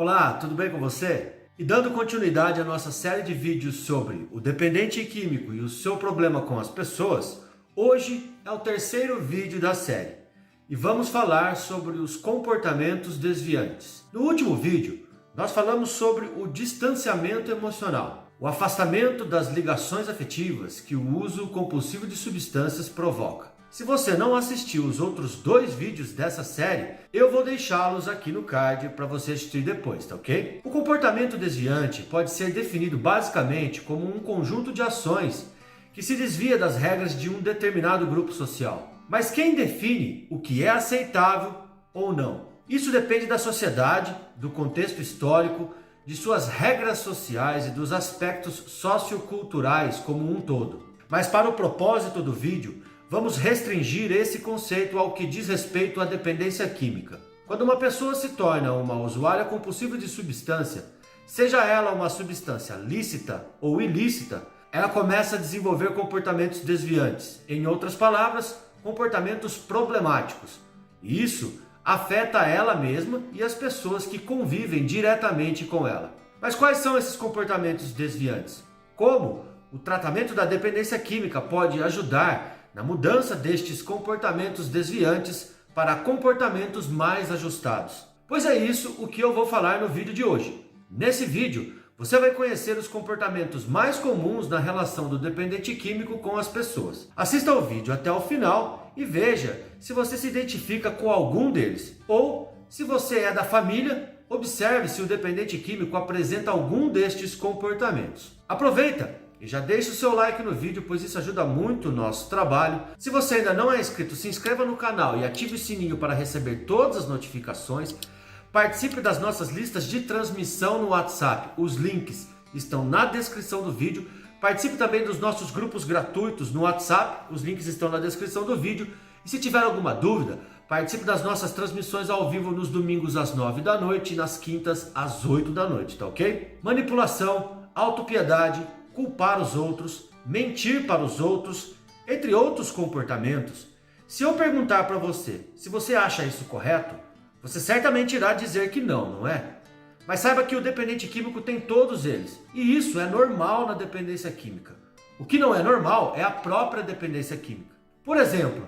Olá, tudo bem com você? E dando continuidade à nossa série de vídeos sobre o dependente químico e o seu problema com as pessoas, hoje é o terceiro vídeo da série e vamos falar sobre os comportamentos desviantes. No último vídeo, nós falamos sobre o distanciamento emocional, o afastamento das ligações afetivas que o uso compulsivo de substâncias provoca. Se você não assistiu os outros dois vídeos dessa série, eu vou deixá-los aqui no card para você assistir depois, tá ok? O comportamento desviante pode ser definido basicamente como um conjunto de ações que se desvia das regras de um determinado grupo social. Mas quem define o que é aceitável ou não? Isso depende da sociedade, do contexto histórico, de suas regras sociais e dos aspectos socioculturais como um todo. Mas para o propósito do vídeo, vamos restringir esse conceito ao que diz respeito à dependência química. Quando uma pessoa se torna uma usuária compulsiva de substância, seja ela uma substância lícita ou ilícita, ela começa a desenvolver comportamentos desviantes. Em outras palavras, comportamentos problemáticos. E isso afeta ela mesma e as pessoas que convivem diretamente com ela. Mas quais são esses comportamentos desviantes? Como o tratamento da dependência química pode ajudar na mudança destes comportamentos desviantes para comportamentos mais ajustados? Pois é isso o que eu vou falar no vídeo de hoje. Nesse vídeo, você vai conhecer os comportamentos mais comuns na relação do dependente químico com as pessoas. Assista ao vídeo até o final e veja se você se identifica com algum deles. Ou, se você é da família, observe se o dependente químico apresenta algum destes comportamentos. Aproveita! E já deixa o seu like no vídeo, pois isso ajuda muito o nosso trabalho. Se você ainda não é inscrito, se inscreva no canal e ative o sininho para receber todas as notificações. Participe das nossas listas de transmissão no WhatsApp. Os links estão na descrição do vídeo. Participe também dos nossos grupos gratuitos no WhatsApp. Os links estão na descrição do vídeo. E se tiver alguma dúvida, participe das nossas transmissões ao vivo nos domingos às 9 da noite e nas quintas às 8 da noite, tá ok? Manipulação, autopiedade, culpar os outros, mentir para os outros, entre outros comportamentos. Se eu perguntar para você se você acha isso correto, você certamente irá dizer que não, não é? Mas saiba que o dependente químico tem todos eles, e isso é normal na dependência química. O que não é normal é a própria dependência química. Por exemplo,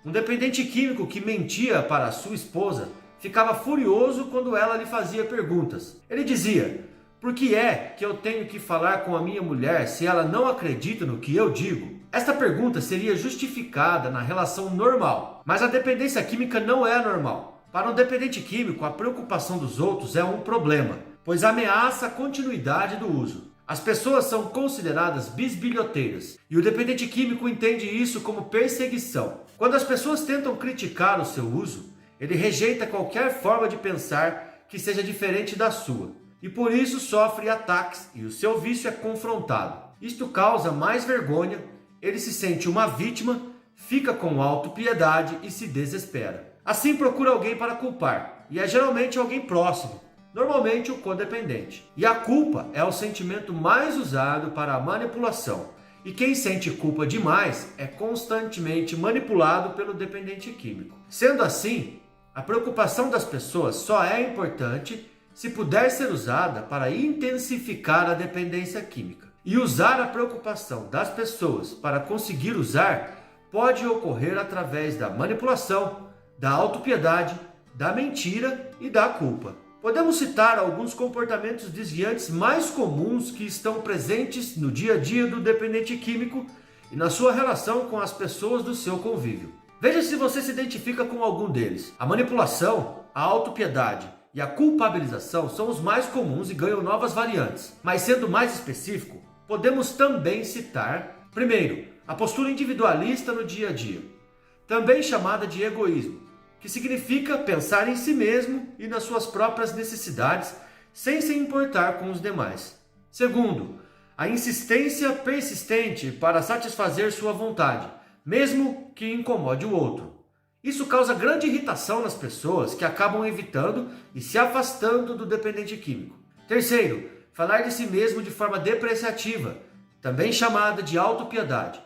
um dependente químico que mentia para a sua esposa ficava furioso quando ela lhe fazia perguntas. Ele dizia: "Por que é que eu tenho que falar com a minha mulher se ela não acredita no que eu digo?" Esta pergunta seria justificada na relação normal, mas a dependência química não é normal. Para um dependente químico, a preocupação dos outros é um problema, pois ameaça a continuidade do uso. As pessoas são consideradas bisbilhoteiras, e o dependente químico entende isso como perseguição. Quando as pessoas tentam criticar o seu uso, ele rejeita qualquer forma de pensar que seja diferente da sua. E por isso sofre ataques e o seu vício é confrontado. Isto causa mais vergonha, ele se sente uma vítima, fica com autopiedade e se desespera. Assim procura alguém para culpar, e é geralmente alguém próximo, normalmente o codependente. E a culpa é o sentimento mais usado para a manipulação. E quem sente culpa demais é constantemente manipulado pelo dependente químico. Sendo assim, a preocupação das pessoas só é importante se puder ser usada para intensificar a dependência química. E usar a preocupação das pessoas para conseguir usar pode ocorrer através da manipulação, da autopiedade, da mentira e da culpa. Podemos citar alguns comportamentos desviantes mais comuns que estão presentes no dia a dia do dependente químico e na sua relação com as pessoas do seu convívio. Veja se você se identifica com algum deles. A manipulação, a autopiedade e a culpabilização são os mais comuns e ganham novas variantes. Mas sendo mais específico, podemos também citar, primeiro, a postura individualista no dia a dia, também chamada de egoísmo, que significa pensar em si mesmo e nas suas próprias necessidades, sem se importar com os demais. Segundo, a insistência persistente para satisfazer sua vontade, mesmo que incomode o outro. Isso causa grande irritação nas pessoas que acabam evitando e se afastando do dependente químico. Terceiro, falar de si mesmo de forma depreciativa, também chamada de autopiedade.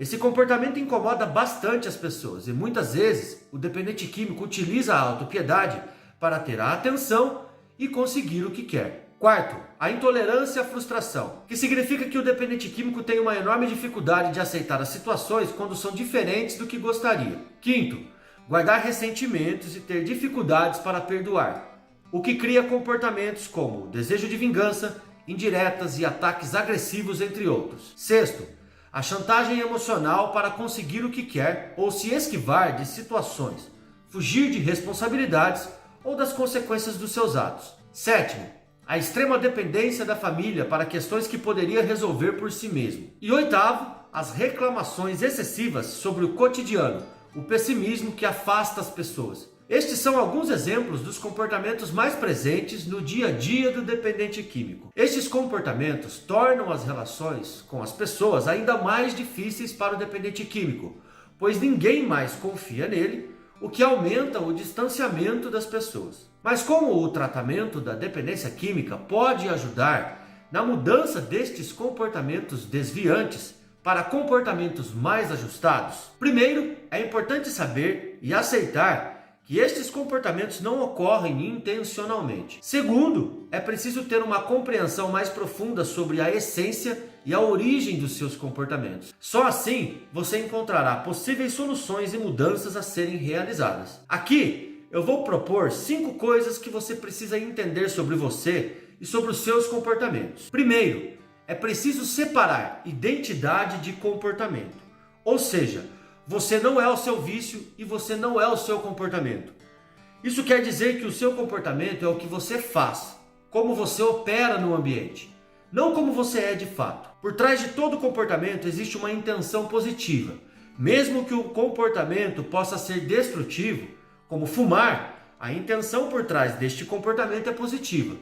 Esse comportamento incomoda bastante as pessoas e muitas vezes o dependente químico utiliza a autopiedade para ter a atenção e conseguir o que quer. Quarto, a intolerância à frustração, que significa que o dependente químico tem uma enorme dificuldade de aceitar as situações quando são diferentes do que gostaria. Quinto, guardar ressentimentos e ter dificuldades para perdoar, o que cria comportamentos como desejo de vingança, indiretas e ataques agressivos, entre outros. Sexto, a chantagem emocional para conseguir o que quer ou se esquivar de situações, fugir de responsabilidades ou das consequências dos seus atos. Sétimo, a extrema dependência da família para questões que poderia resolver por si mesmo. E oitavo, as reclamações excessivas sobre o cotidiano, o pessimismo que afasta as pessoas. Estes são alguns exemplos dos comportamentos mais presentes no dia a dia do dependente químico. Estes comportamentos tornam as relações com as pessoas ainda mais difíceis para o dependente químico, pois ninguém mais confia nele, o que aumenta o distanciamento das pessoas. Mas como o tratamento da dependência química pode ajudar na mudança destes comportamentos desviantes para comportamentos mais ajustados? Primeiro, é importante saber e aceitar que estes comportamentos não ocorrem intencionalmente. Segundo, é preciso ter uma compreensão mais profunda sobre a essência e a origem dos seus comportamentos. Só assim você encontrará possíveis soluções e mudanças a serem realizadas. Aqui eu vou propor 5 coisas que você precisa entender sobre você e sobre os seus comportamentos. Primeiro, é preciso separar identidade de comportamento. Ou seja, você não é o seu vício e você não é o seu comportamento. Isso quer dizer que o seu comportamento é o que você faz, como você opera no ambiente, não como você é de fato. Por trás de todo comportamento existe uma intenção positiva. Mesmo que o comportamento possa ser destrutivo, como fumar, a intenção por trás deste comportamento é positiva.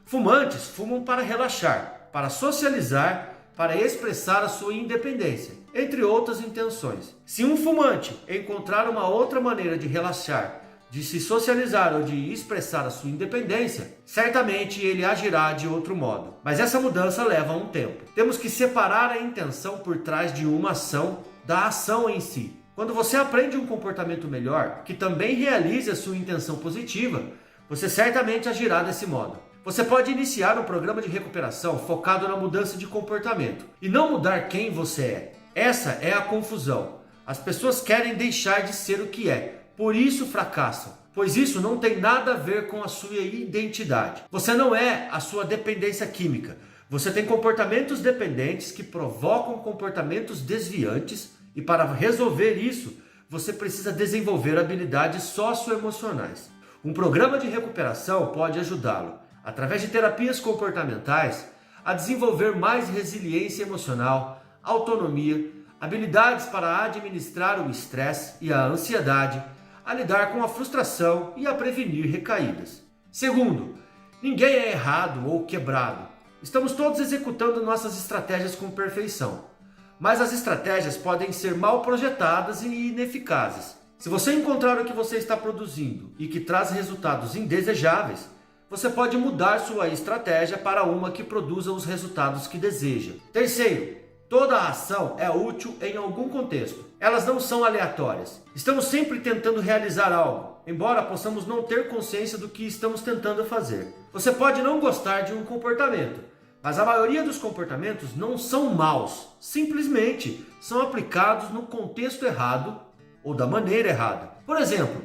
Fumantes fumam para relaxar, para socializar, para expressar a sua independência, entre outras intenções. Se um fumante encontrar uma outra maneira de relaxar, de se socializar ou de expressar a sua independência, certamente ele agirá de outro modo. Mas essa mudança leva um tempo. Temos que separar a intenção por trás de uma ação da ação em si. Quando você aprende um comportamento melhor, que também realize a sua intenção positiva, você certamente agirá desse modo. Você pode iniciar um programa de recuperação focado na mudança de comportamento e não mudar quem você é. Essa é a confusão. As pessoas querem deixar de ser o que é, por isso fracassam, pois isso não tem nada a ver com a sua identidade. Você não é a sua dependência química. Você tem comportamentos dependentes que provocam comportamentos desviantes e para resolver isso, você precisa desenvolver habilidades socioemocionais. Um programa de recuperação pode ajudá-lo, através de terapias comportamentais, a desenvolver mais resiliência emocional, autonomia, habilidades para administrar o estresse e a ansiedade, a lidar com a frustração e a prevenir recaídas. Segundo, ninguém é errado ou quebrado. Estamos todos executando nossas estratégias com perfeição, mas as estratégias podem ser mal projetadas e ineficazes. Se você encontrar o que você está produzindo e que traz resultados indesejáveis, você pode mudar sua estratégia para uma que produza os resultados que deseja. Terceiro, toda ação é útil em algum contexto. Elas não são aleatórias. Estamos sempre tentando realizar algo, embora possamos não ter consciência do que estamos tentando fazer. Você pode não gostar de um comportamento, mas a maioria dos comportamentos não são maus. Simplesmente são aplicados no contexto errado ou da maneira errada. Por exemplo,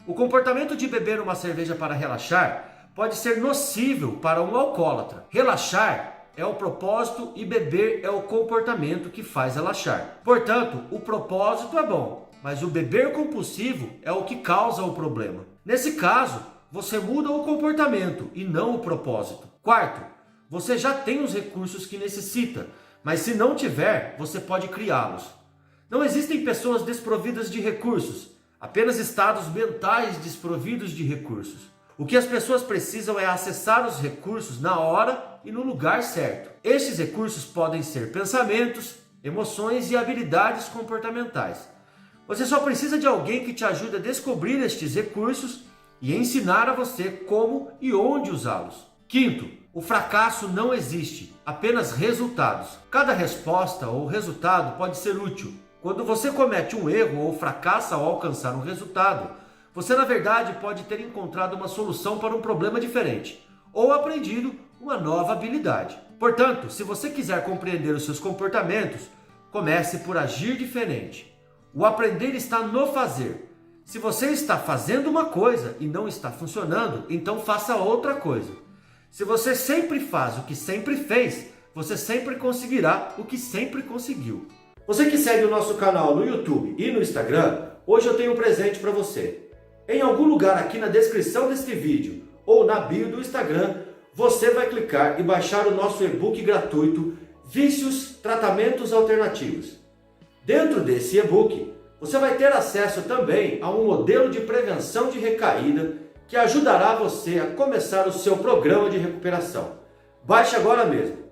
o comportamento de beber uma cerveja para relaxar pode ser nocivo para um alcoólatra. Relaxar é o propósito e beber é o comportamento que faz relaxar. Portanto, o propósito é bom, mas o beber compulsivo é o que causa o problema. Nesse caso, você muda o comportamento e não o propósito. Quarto, você já tem os recursos que necessita, mas se não tiver, você pode criá-los. Não existem pessoas desprovidas de recursos, apenas estados mentais desprovidos de recursos. O que as pessoas precisam é acessar os recursos na hora e no lugar certo. Estes recursos podem ser pensamentos, emoções e habilidades comportamentais. Você só precisa de alguém que te ajude a descobrir estes recursos e ensinar a você como e onde usá-los. Quinto, o fracasso não existe, apenas resultados. Cada resposta ou resultado pode ser útil. Quando você comete um erro ou fracassa ao alcançar um resultado, você na verdade pode ter encontrado uma solução para um problema diferente, ou aprendido uma nova habilidade. Portanto, se você quiser compreender os seus comportamentos, comece por agir diferente. O aprender está no fazer. Se você está fazendo uma coisa e não está funcionando, então faça outra coisa. Se você sempre faz o que sempre fez, você sempre conseguirá o que sempre conseguiu. Você que segue o nosso canal no YouTube e no Instagram, hoje eu tenho um presente para você. Em algum lugar aqui na descrição deste vídeo ou na bio do Instagram, você vai clicar e baixar o nosso e-book gratuito Vícios, Tratamentos Alternativos. Dentro desse e-book, você vai ter acesso também a um modelo de prevenção de recaída que ajudará você a começar o seu programa de recuperação. Baixe agora mesmo.